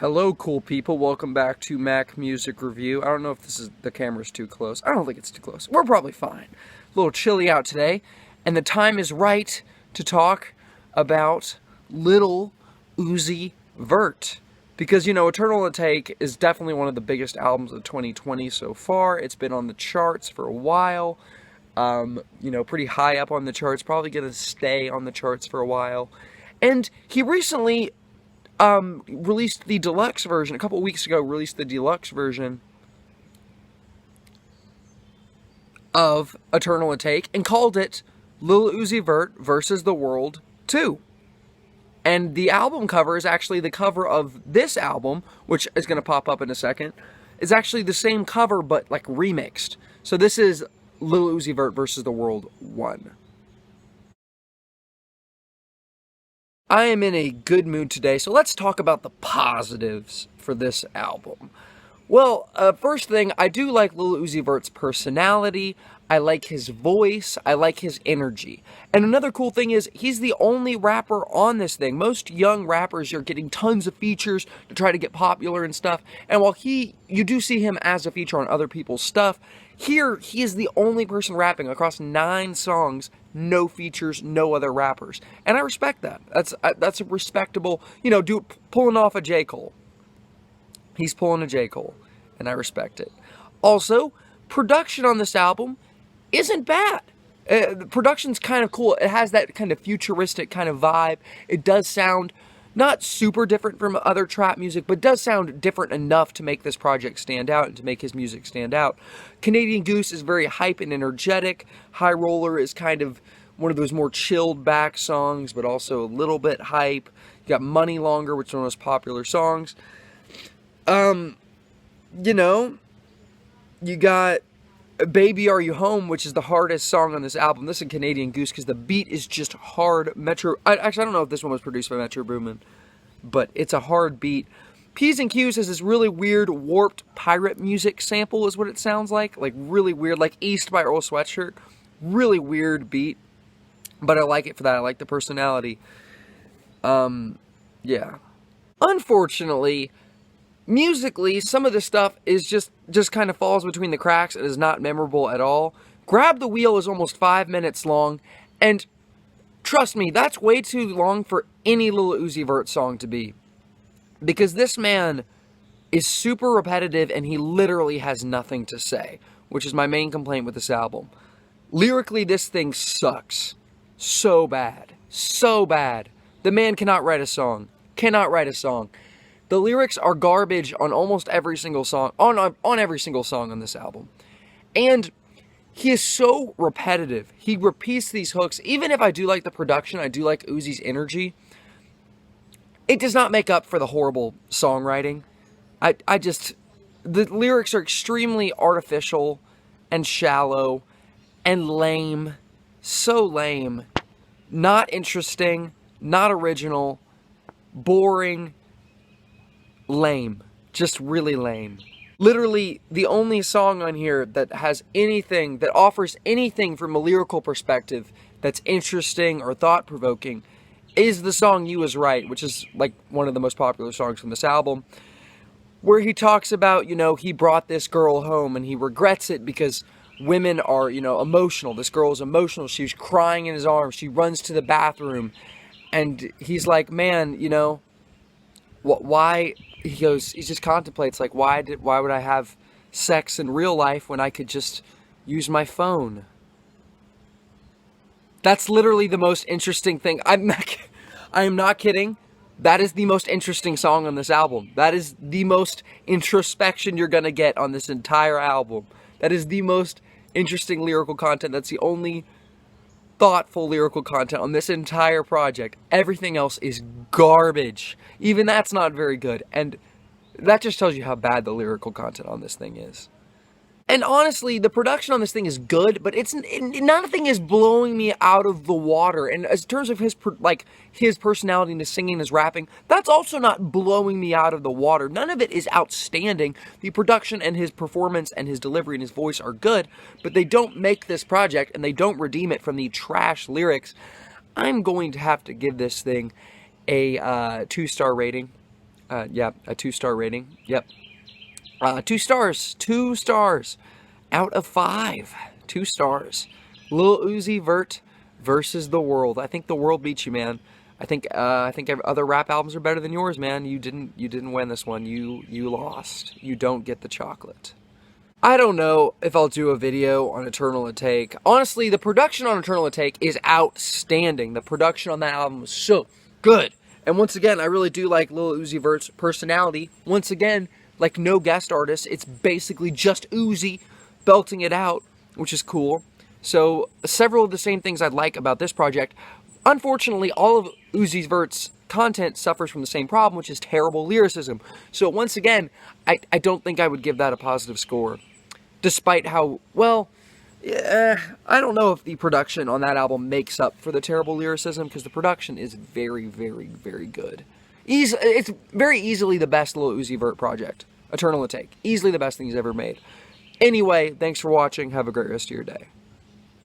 Hello, cool people. Welcome back to Mac Music Review. I don't know if the camera's too close. I don't think it's too close. We're probably fine. A little chilly out today, and the time is right to talk about Lil Uzi Vert. Because, you know, Eternal Take is definitely one of the biggest albums of 2020 so far. It's been on the charts for a while. Pretty high up on the charts. Probably going to stay on the charts for a while. And he recently released the deluxe version, a couple weeks ago, released the deluxe version of Eternal Take and called it Lil Uzi Vert versus the World 2. And the album cover is actually the cover of this album, which is going to pop up in a second. It's actually the same cover, but like remixed. So this is Lil Uzi Vert versus the World 1. I am in a good mood today, so let's talk about the positives for this album. Well, first thing, I do like Lil Uzi Vert's personality. I like his voice. I like his energy. And another cool thing is, he's the only rapper on this thing. Most young rappers are getting tons of features to try to get popular and stuff. And while you do see him as a feature on other people's stuff, here, he is the only person rapping across 9 songs, no features, no other rappers. And I respect that. That's a respectable, pulling off a J. Cole. He's pulling a J. Cole, and I respect it. Also, production on this album isn't bad. The production's kind of cool. It has that kind of futuristic kind of vibe. It does sound not super different from other trap music, but does sound different enough to make this project stand out and to make his music stand out. Canadian Goose is very hype and energetic. High Roller is kind of one of those more chilled back songs, but also a little bit hype. You got Money Longer, which is one of those popular songs. You got Baby Are You Home, which is the hardest song on this album. This is Canadian Goose because the beat is just hard. I don't know if this one was produced by Metro Boomin, but it's a hard beat. P's and Q's has this really weird, warped pirate music sample is what it sounds like. Like, really weird, like East by Earl Sweatshirt. Really weird beat, but I like it for that. I like the personality. Yeah. Unfortunately, musically, some of the stuff is just kind of falls between the cracks and is not memorable at all. Grab the Wheel is almost 5 minutes long, and trust me, that's way too long for any Lil Uzi Vert song to be. Because this man is super repetitive and he literally has nothing to say, which is my main complaint with this album. Lyrically, this thing sucks. So bad. So bad. The man cannot write a song. Cannot write a song. The lyrics are garbage on almost every single song, on every single song on this album. And he is so repetitive. He repeats these hooks. Even if I do like the production, I do like Uzi's energy, it does not make up for the horrible songwriting. The lyrics are extremely artificial and shallow and lame. So lame. Not interesting. Not original. Boring. Lame. Just really lame. Literally, the only song on here that has anything, that offers anything from a lyrical perspective that's interesting or thought-provoking is the song You Was Right, which is like one of the most popular songs from this album, where he talks about, he brought this girl home and he regrets it because women are, emotional. This girl is emotional. She was crying in his arms. She runs to the bathroom and he's like, man, why? He just contemplates, like, why would I have sex in real life when I could just use my phone? That's literally the most interesting thing. I am not kidding. That is the most interesting song on this album. That is the most introspection you're going to get on this entire album. That is the most interesting lyrical content. That's the only thoughtful lyrical content on this entire project. Everything else is garbage. Even that's not very good. And that just tells you how bad the lyrical content on this thing is. And honestly, the production on this thing is good, but nothing is blowing me out of the water. And in terms of his personality and his singing and his rapping, that's also not blowing me out of the water. None of it is outstanding. The production and his performance and his delivery and his voice are good, but they don't make this project and they don't redeem it from the trash lyrics. I'm going to have to give this thing a 2-star rating. Yeah, a 2-star rating. Yep. 2 stars. 2 stars out of 5. 2 stars. Lil Uzi Vert versus The World. I think The World beats you, man. I think other rap albums are better than yours, man. You didn't win this one. You lost. You don't get the chocolate. I don't know if I'll do a video on Eternal Atake. Honestly, the production on Eternal Atake is outstanding. The production on that album was so good. And once again, I really do like Lil Uzi Vert's personality. Once again, like no guest artist, it's basically just Uzi belting it out, which is cool. So, several of the same things I'd like about this project. Unfortunately, all of Uzi Vert's content suffers from the same problem, which is terrible lyricism. So once again, I don't think I would give that a positive score. Despite how, well, I don't know if the production on that album makes up for the terrible lyricism, because the production is very, very, very good. It's very easily the best Lil Uzi Vert project. Eternal Atake. Easily the best thing he's ever made. Anyway, thanks for watching. Have a great rest of your day.